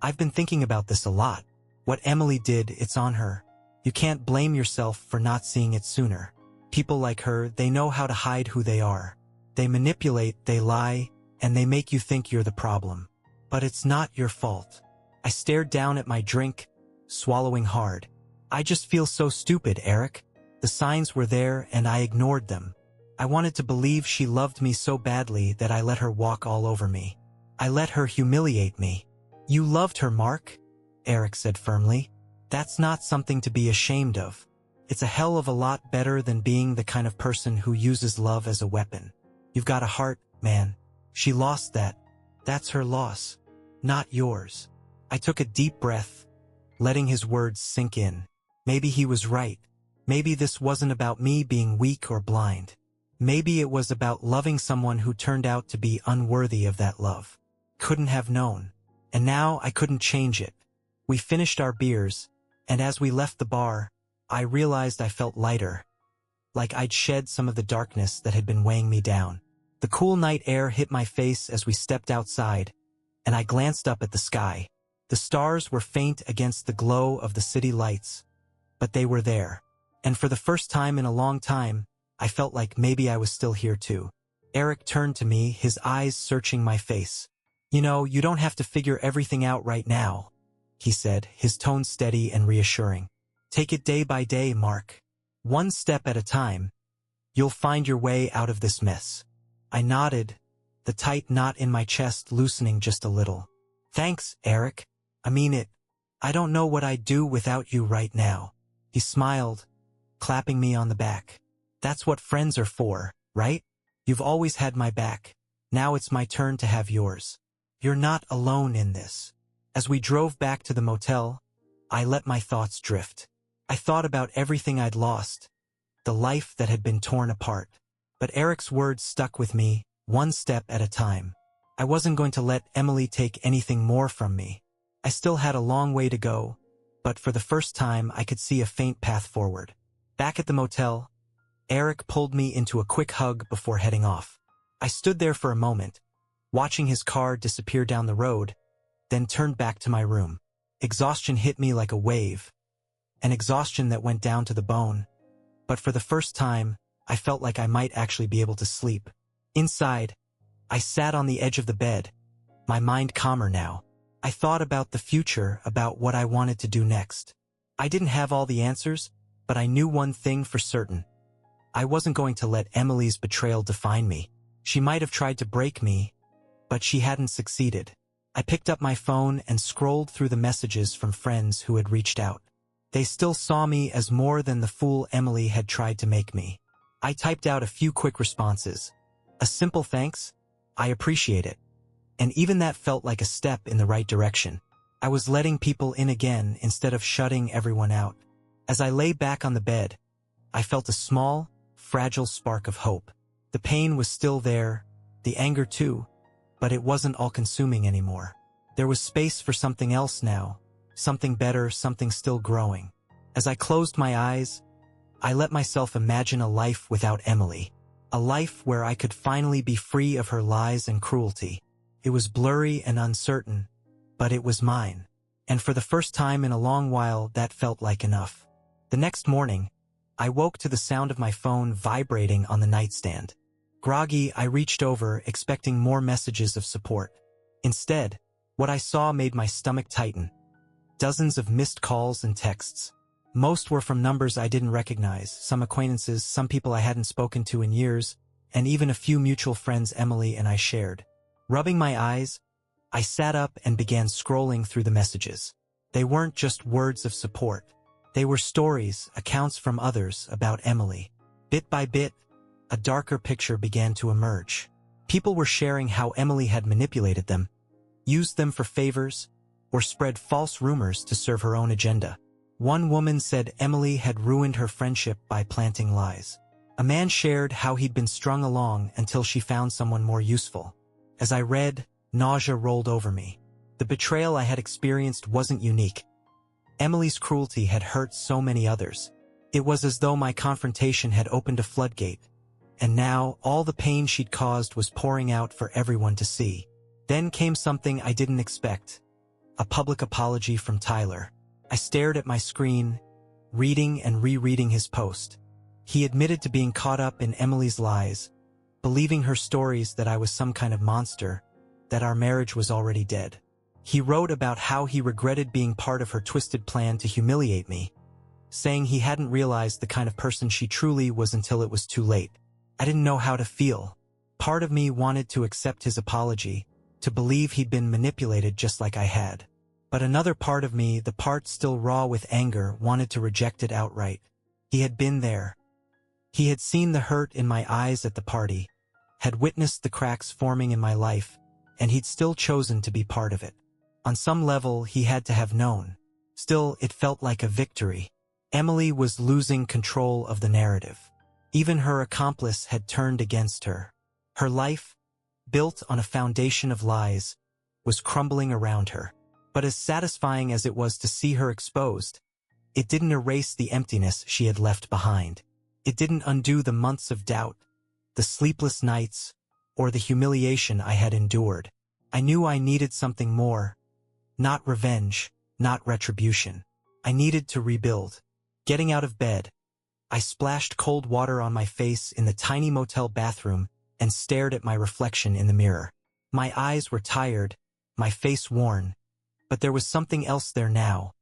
I've been thinking about this a lot. What Emily did, it's on her. You can't blame yourself for not seeing it sooner. People like her, they know how to hide who they are. They manipulate, they lie, and they make you think you're the problem. But it's not your fault." I stared down at my drink, swallowing hard. "I just feel so stupid, Eric. The signs were there and I ignored them. I wanted to believe she loved me so badly that I let her walk all over me. I let her humiliate me." "You loved her, Mark," Eric said firmly. "That's not something to be ashamed of. It's a hell of a lot better than being the kind of person who uses love as a weapon." You've got a heart, man. She lost that. That's her loss, not yours. I took a deep breath, letting his words sink in. Maybe he was right. Maybe this wasn't about me being weak or blind. Maybe it was about loving someone who turned out to be unworthy of that love. Couldn't have known. And now I couldn't change it. We finished our beers, and as we left the bar, I realized I felt lighter, like I'd shed some of the darkness that had been weighing me down. The cool night air hit my face as we stepped outside, and I glanced up at the sky. The stars were faint against the glow of the city lights, but they were there. And for the first time in a long time, I felt like maybe I was still here too. Eric turned to me, his eyes searching my face. You know, you don't have to figure everything out right now, he said, his tone steady and reassuring. Take it day by day, Mark. One step at a time. You'll find your way out of this mess. I nodded, the tight knot in my chest loosening just a little. Thanks, Eric. I mean it. I don't know what I'd do without you right now. He smiled, clapping me on the back. That's what friends are for, right? You've always had my back. Now it's my turn to have yours. You're not alone in this. As we drove back to the motel, I let my thoughts drift. I thought about everything I'd lost, the life that had been torn apart. But Eric's words stuck with me, one step at a time. I wasn't going to let Emily take anything more from me. I still had a long way to go, but for the first time I could see a faint path forward. Back at the motel, Eric pulled me into a quick hug before heading off. I stood there for a moment, watching his car disappear down the road, then turned back to my room. Exhaustion hit me like a wave, an exhaustion that went down to the bone. But for the first time, I felt like I might actually be able to sleep. Inside, I sat on the edge of the bed, my mind calmer now. I thought about the future, about what I wanted to do next. I didn't have all the answers, but I knew one thing for certain. I wasn't going to let Emily's betrayal define me. She might have tried to break me, but she hadn't succeeded. I picked up my phone and scrolled through the messages from friends who had reached out. They still saw me as more than the fool Emily had tried to make me. I typed out a few quick responses. A simple thanks, I appreciate it. And even that felt like a step in the right direction. I was letting people in again instead of shutting everyone out. As I lay back on the bed, I felt a small, fragile spark of hope. The pain was still there, the anger too, but it wasn't all-consuming anymore. There was space for something else now, something better, something still growing. As I closed my eyes, I let myself imagine a life without Emily, a life where I could finally be free of her lies and cruelty. It was blurry and uncertain, but it was mine. And for the first time in a long while, that felt like enough. The next morning, I woke to the sound of my phone vibrating on the nightstand. Groggy, I reached over, expecting more messages of support. Instead, what I saw made my stomach tighten. Dozens of missed calls and texts. Most were from numbers I didn't recognize, some acquaintances, some people I hadn't spoken to in years, and even a few mutual friends Emily and I shared. Rubbing my eyes, I sat up and began scrolling through the messages. They weren't just words of support. They were stories, accounts from others about Emily. Bit by bit, a darker picture began to emerge. People were sharing how Emily had manipulated them, used them for favors, or spread false rumors to serve her own agenda. One woman said Emily had ruined her friendship by planting lies. A man shared how he'd been strung along until she found someone more useful. As I read, nausea rolled over me. The betrayal I had experienced wasn't unique. Emily's cruelty had hurt so many others. It was as though my confrontation had opened a floodgate, and now all the pain she'd caused was pouring out for everyone to see. Then came something I didn't expect. A public apology from Tyler. I stared at my screen, reading and rereading his post. He admitted to being caught up in Emily's lies, believing her stories that I was some kind of monster, that our marriage was already dead. He wrote about how he regretted being part of her twisted plan to humiliate me, saying he hadn't realized the kind of person she truly was until it was too late. I didn't know how to feel. Part of me wanted to accept his apology, to believe he'd been manipulated just like I had. But another part of me, the part still raw with anger, wanted to reject it outright. He had been there. He had seen the hurt in my eyes at the party, had witnessed the cracks forming in my life, and he'd still chosen to be part of it. On some level, he had to have known. Still, it felt like a victory. Emily was losing control of the narrative. Even her accomplice had turned against her. Her life, built on a foundation of lies, was crumbling around her. But as satisfying as it was to see her exposed, it didn't erase the emptiness she had left behind. It didn't undo the months of doubt, the sleepless nights, or the humiliation I had endured. I knew I needed something more. Not revenge, not retribution. I needed to rebuild. Getting out of bed, I splashed cold water on my face in the tiny motel bathroom and stared at my reflection in the mirror. My eyes were tired, my face worn, but there was something else there now.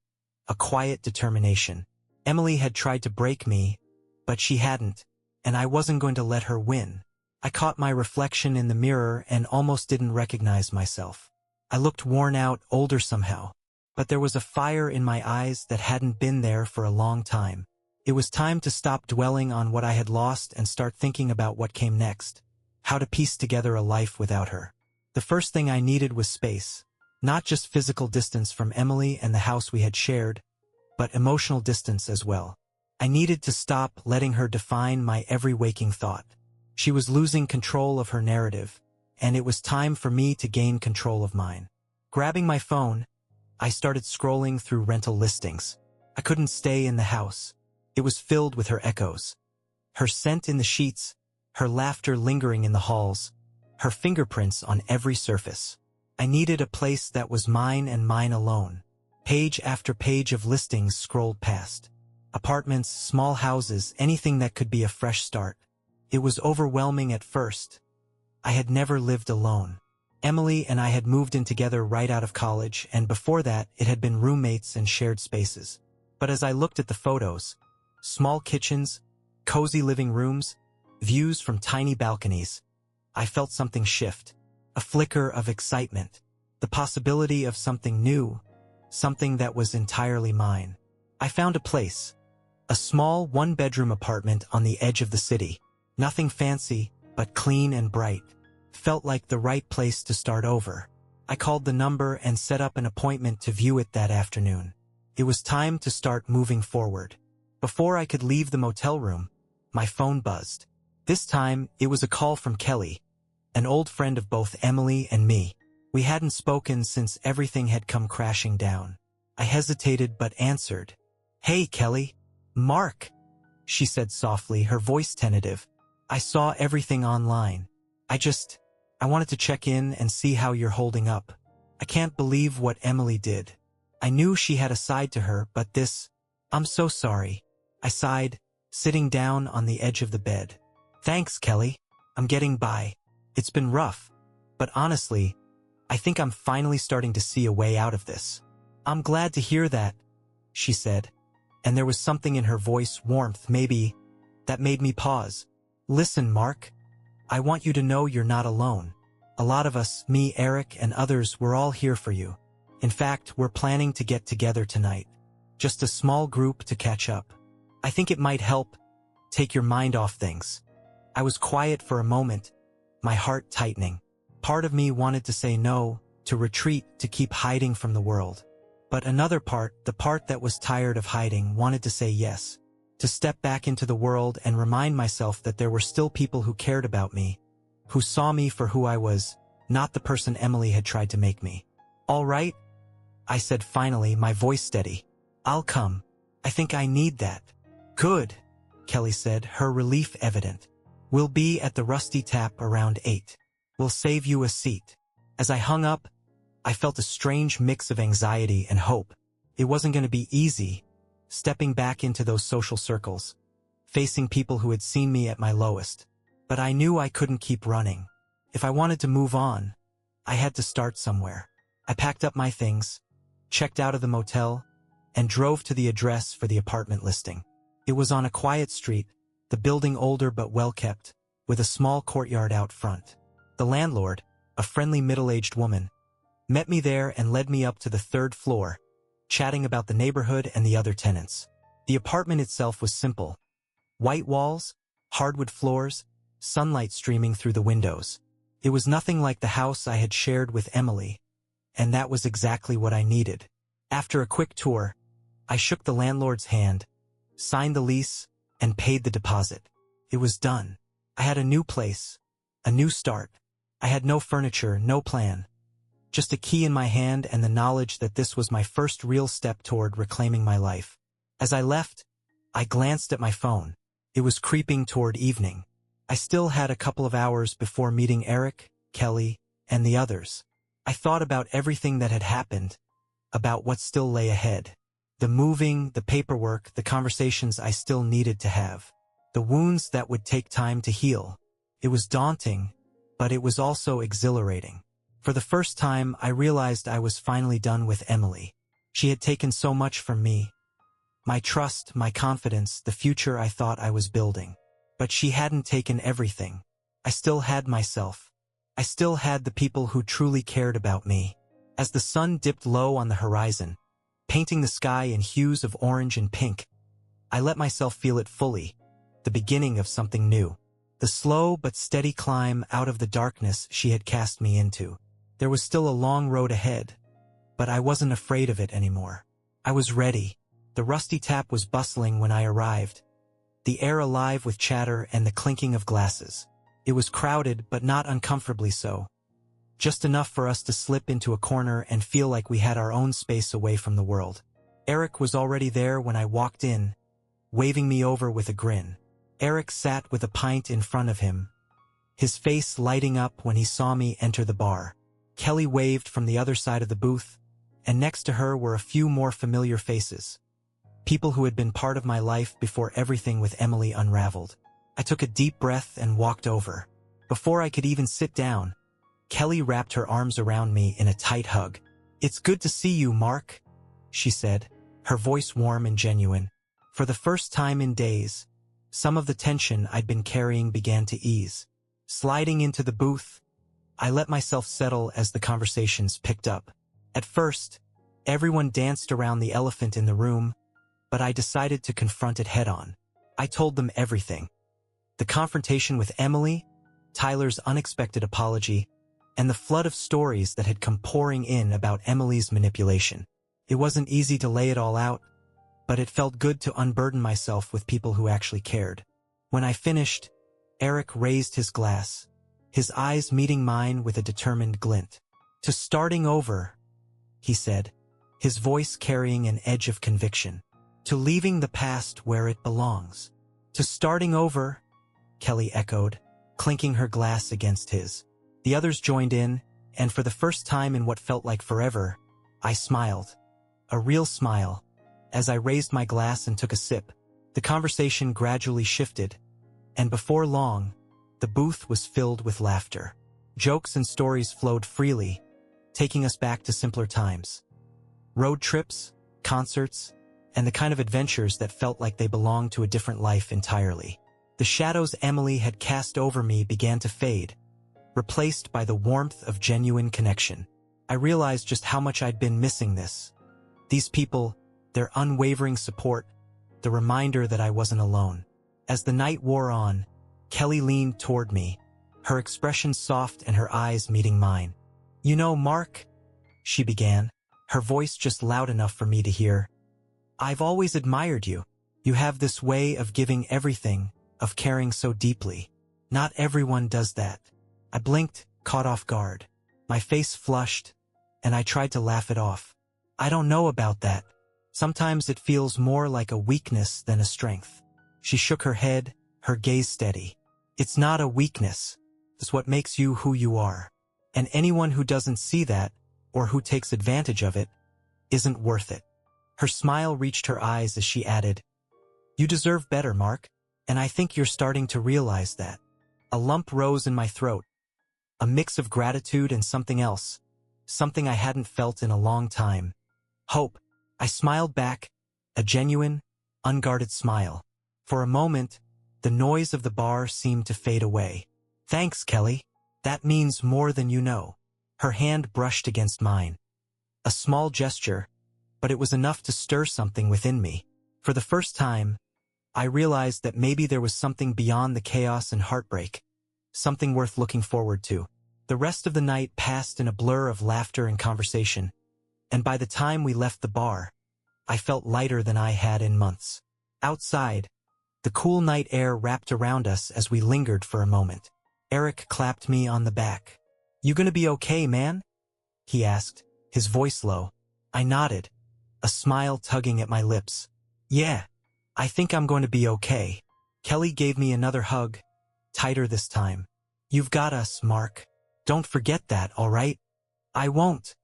A quiet determination. Emily had tried to break me, but she hadn't, and I wasn't going to let her win. I caught my reflection in the mirror and almost didn't recognize myself. I looked worn out, older somehow, but there was a fire in my eyes that hadn't been there for a long time. It was time to stop dwelling on what I had lost and start thinking about what came next. How to piece together a life without her. The first thing I needed was space. Not just physical distance from Emily and the house we had shared, but emotional distance as well. I needed to stop letting her define my every waking thought. She was losing control of her narrative, and it was time for me to gain control of mine. Grabbing my phone, I started scrolling through rental listings. I couldn't stay in the house. It was filled with her echoes. Her scent in the sheets, her laughter lingering in the halls, her fingerprints on every surface. I needed a place that was mine and mine alone. Page after page of listings scrolled past. Apartments, small houses, anything that could be a fresh start. It was overwhelming at first. I had never lived alone. Emily and I had moved in together right out of college, and before that, it had been roommates and shared spaces. But as I looked at the photos, small kitchens, cozy living rooms, views from tiny balconies, I felt something shift. A flicker of excitement. The possibility of something new, something that was entirely mine. I found a place. A small one-bedroom apartment on the edge of the city. Nothing fancy, but clean and bright. Felt like the right place to start over. I called the number and set up an appointment to view it that afternoon. It was time to start moving forward. Before I could leave the motel room, my phone buzzed. This time, it was a call from Kelly, an old friend of both Emily and me. We hadn't spoken since everything had come crashing down. I hesitated but answered. "Hey, Kelly." "Mark," she said softly, her voice tentative. "I saw everything online. I wanted to check in and see how you're holding up. I can't believe what Emily did. I knew she had a side to her, but this... I'm so sorry." I sighed, sitting down on the edge of the bed. "Thanks, Kelly. I'm getting by. It's been rough, but honestly, I think I'm finally starting to see a way out of this." "I'm glad to hear that," she said, and there was something in her voice, warmth maybe, that made me pause. "Listen, Mark, I want you to know you're not alone. A lot of us, me, Eric, and others, we're all here for you. In fact, we're planning to get together tonight. Just a small group to catch up. I think it might help take your mind off things." I was quiet for a moment, my heart tightening. Part of me wanted to say no, to retreat, to keep hiding from the world. But another part, the part that was tired of hiding, wanted to say yes. To step back into the world and remind myself that there were still people who cared about me, who saw me for who I was, not the person Emily had tried to make me. "All right," I said finally, my voice steady. "I'll come. I think I need that." "Good," Kelly said, her relief evident. "We'll be at the Rusty Tap around 8. We'll save you a seat." As I hung up, I felt a strange mix of anxiety and hope. It wasn't going to be easy, stepping back into those social circles, facing people who had seen me at my lowest. But I knew I couldn't keep running. If I wanted to move on, I had to start somewhere. I packed up my things, checked out of the motel, and drove to the address for the apartment listing. It was on a quiet street, the building older but well-kept, with a small courtyard out front. The landlord, a friendly middle-aged woman, met me there and led me up to the 3rd floor, chatting about the neighborhood and the other tenants. The apartment itself was simple. White walls, hardwood floors, sunlight streaming through the windows. It was nothing like the house I had shared with Emily, and that was exactly what I needed. After a quick tour, I shook the landlord's hand, signed the lease, and paid the deposit. It was done. I had a new place, a new start. I had no furniture, no plan. Just a key in my hand and the knowledge that this was my first real step toward reclaiming my life. As I left, I glanced at my phone. It was creeping toward evening. I still had a couple of hours before meeting Eric, Kelly, and the others. I thought about everything that had happened, about what still lay ahead. The moving, the paperwork, the conversations I still needed to have. The wounds that would take time to heal. It was daunting, but it was also exhilarating. For the first time, I realized I was finally done with Emily. She had taken so much from me. My trust, my confidence, the future I thought I was building. But she hadn't taken everything. I still had myself. I still had the people who truly cared about me. As the sun dipped low on the horizon, painting the sky in hues of orange and pink, I let myself feel it fully, the beginning of something new. The slow but steady climb out of the darkness she had cast me into. There was still a long road ahead, but I wasn't afraid of it anymore. I was ready. The rusty tap was bustling when I arrived, the air alive with chatter and the clinking of glasses. It was crowded, but not uncomfortably so. Just enough for us to slip into a corner and feel like we had our own space away from the world. Eric was already there when I walked in, waving me over with a grin. Eric sat with a pint in front of him, his face lighting up when he saw me enter the bar. Kelly waved from the other side of the booth, and next to her were a few more familiar faces. People who had been part of my life before everything with Emily unraveled. I took a deep breath and walked over. Before I could even sit down, Kelly wrapped her arms around me in a tight hug. "It's good to see you, Mark," she said, her voice warm and genuine. For the first time in days, some of the tension I'd been carrying began to ease. Sliding into the booth, I let myself settle as the conversations picked up. At first, everyone danced around the elephant in the room, but I decided to confront it head-on. I told them everything. The confrontation with Emily, Tyler's unexpected apology, and the flood of stories that had come pouring in about Emily's manipulation. It wasn't easy to lay it all out, but it felt good to unburden myself with people who actually cared. When I finished, Eric raised his glass, his eyes meeting mine with a determined glint. "To starting over," he said, his voice carrying an edge of conviction. "To leaving the past where it belongs." "To starting over," Kelly echoed, clinking her glass against his. The others joined in, and for the first time in what felt like forever, I smiled. A real smile. As I raised my glass and took a sip, the conversation gradually shifted, and before long, the booth was filled with laughter. Jokes and stories flowed freely, taking us back to simpler times. Road trips, concerts, and the kind of adventures that felt like they belonged to a different life entirely. The shadows Emily had cast over me began to fade, replaced by the warmth of genuine connection. I realized just how much I'd been missing this. These people, their unwavering support, the reminder that I wasn't alone. As the night wore on, Kelly leaned toward me, her expression soft and her eyes meeting mine. "You know, Mark," she began, her voice just loud enough for me to hear, "I've always admired you. You have this way of giving everything, of caring so deeply. Not everyone does that." I blinked, caught off guard. My face flushed, and I tried to laugh it off. "I don't know about that. Sometimes it feels more like a weakness than a strength." She shook her head, her gaze steady. "It's not a weakness. It's what makes you who you are. And anyone who doesn't see that, or who takes advantage of it, isn't worth it." Her smile reached her eyes as she added, "You deserve better, Mark, and I think you're starting to realize that." A lump rose in my throat, a mix of gratitude and something else, something I hadn't felt in a long time. Hope. I smiled back, a genuine, unguarded smile. For a moment, the noise of the bar seemed to fade away. "Thanks, Kelly. That means more than you know." Her hand brushed against mine. A small gesture, but it was enough to stir something within me. For the first time, I realized that maybe there was something beyond the chaos and heartbreak, something worth looking forward to. The rest of the night passed in a blur of laughter and conversation, and by the time we left the bar, I felt lighter than I had in months. Outside, the cool night air wrapped around us as we lingered for a moment. Eric clapped me on the back. "You gonna be okay, man?" he asked, his voice low. I nodded, a smile tugging at my lips. "Yeah, I think I'm going to be okay." Kelly gave me another hug, tighter this time. "You've got us, Mark. Don't forget that, all right?" "I won't,"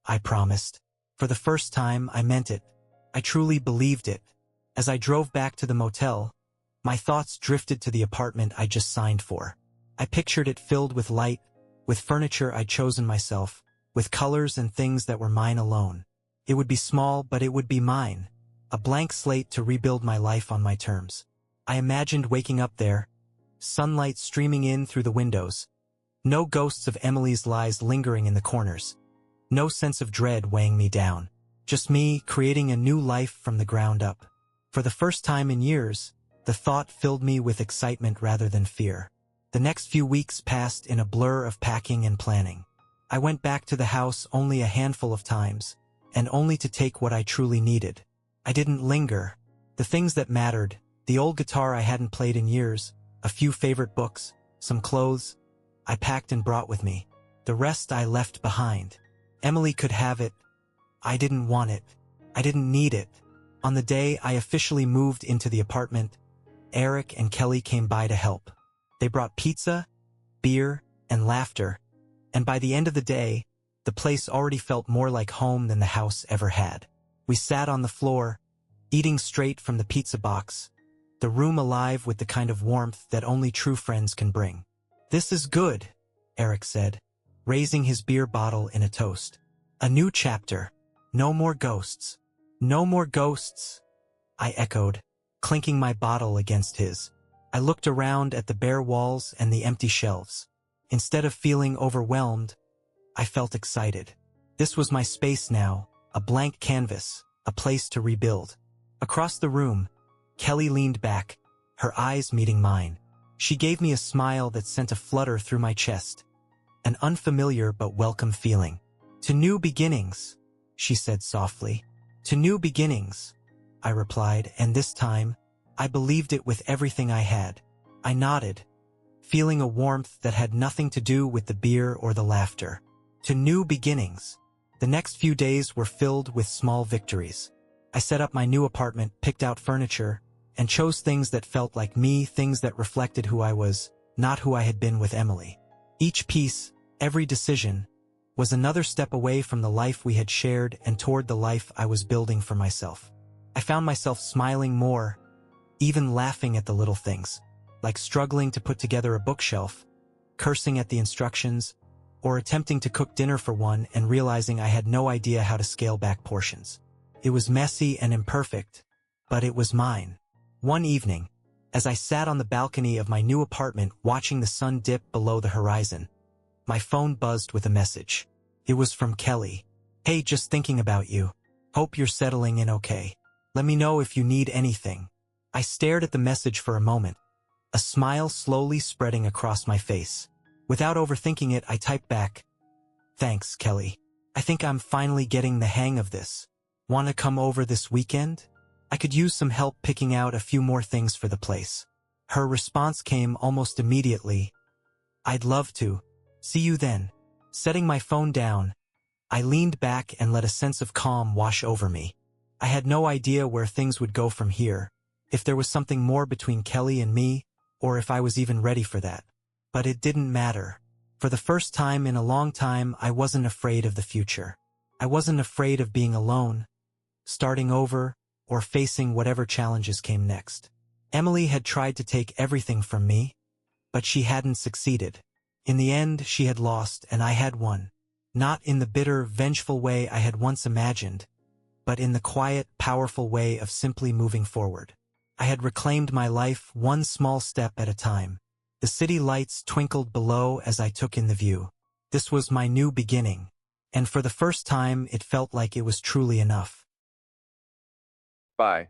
I promised. For the first time, I meant it. I truly believed it. As I drove back to the motel, my thoughts drifted to the apartment I just signed for. I pictured it filled with light, with furniture I'd chosen myself, with colors and things that were mine alone. It would be small, but it would be mine. A blank slate to rebuild my life on my terms. I imagined waking up there, sunlight streaming in through the windows, no ghosts of Emily's lies lingering in the corners, no sense of dread weighing me down, just me creating a new life from the ground up. For the first time in years, the thought filled me with excitement rather than fear. The next few weeks passed in a blur of packing and planning. I went back to the house only a handful of times, and only to take what I truly needed. I didn't linger. The things that mattered, the old guitar I hadn't played in years, a few favorite books, some clothes, I packed and brought with me. The rest I left behind. Emily could have it. I didn't want it. I didn't need it. On the day I officially moved into the apartment, Eric and Kelly came by to help. They brought pizza, beer, and laughter, and by the end of the day, the place already felt more like home than the house ever had. We sat on the floor, eating straight from the pizza box, the room alive with the kind of warmth that only true friends can bring. "This is good," Eric said, raising his beer bottle in a toast. "A new chapter. No more ghosts." "No more ghosts," I echoed, clinking my bottle against his. I looked around at the bare walls and the empty shelves. Instead of feeling overwhelmed, I felt excited. This was my space now, a blank canvas, a place to rebuild. Across the room, Kelly leaned back, her eyes meeting mine. She gave me a smile that sent a flutter through my chest, an unfamiliar but welcome feeling. "To new beginnings," she said softly. "To new beginnings," I replied, and this time, I believed it with everything I had. I nodded, feeling a warmth that had nothing to do with the beer or the laughter. To new beginnings. The next few days were filled with small victories. I set up my new apartment, picked out furniture, and chose things that felt like me, things that reflected who I was, not who I had been with Emily. Each piece, every decision, was another step away from the life we had shared and toward the life I was building for myself. I found myself smiling more, even laughing at the little things, like struggling to put together a bookshelf, cursing at the instructions, or attempting to cook dinner for one and realizing I had no idea how to scale back portions. It was messy and imperfect, but it was mine. One evening, as I sat on the balcony of my new apartment watching the sun dip below the horizon, my phone buzzed with a message. It was from Kelly. "Hey, just thinking about you. Hope you're settling in okay. Let me know if you need anything." I stared at the message for a moment, a smile slowly spreading across my face. Without overthinking it, I typed back, "Thanks, Kelly. I think I'm finally getting the hang of this. Want to come over this weekend? I could use some help picking out a few more things for the place." Her response came almost immediately. "I'd love to. See you then." Setting my phone down, I leaned back and let a sense of calm wash over me. I had no idea where things would go from here, if there was something more between Kelly and me, or if I was even ready for that. But it didn't matter. For the first time in a long time, I wasn't afraid of the future. I wasn't afraid of being alone, starting over, or facing whatever challenges came next. Emily had tried to take everything from me, but she hadn't succeeded. In the end, she had lost and I had won. Not in the bitter, vengeful way I had once imagined, but in the quiet, powerful way of simply moving forward. I had reclaimed my life one small step at a time. The city lights twinkled below as I took in the view. This was my new beginning, and for the first time it felt like it was truly enough. Bye.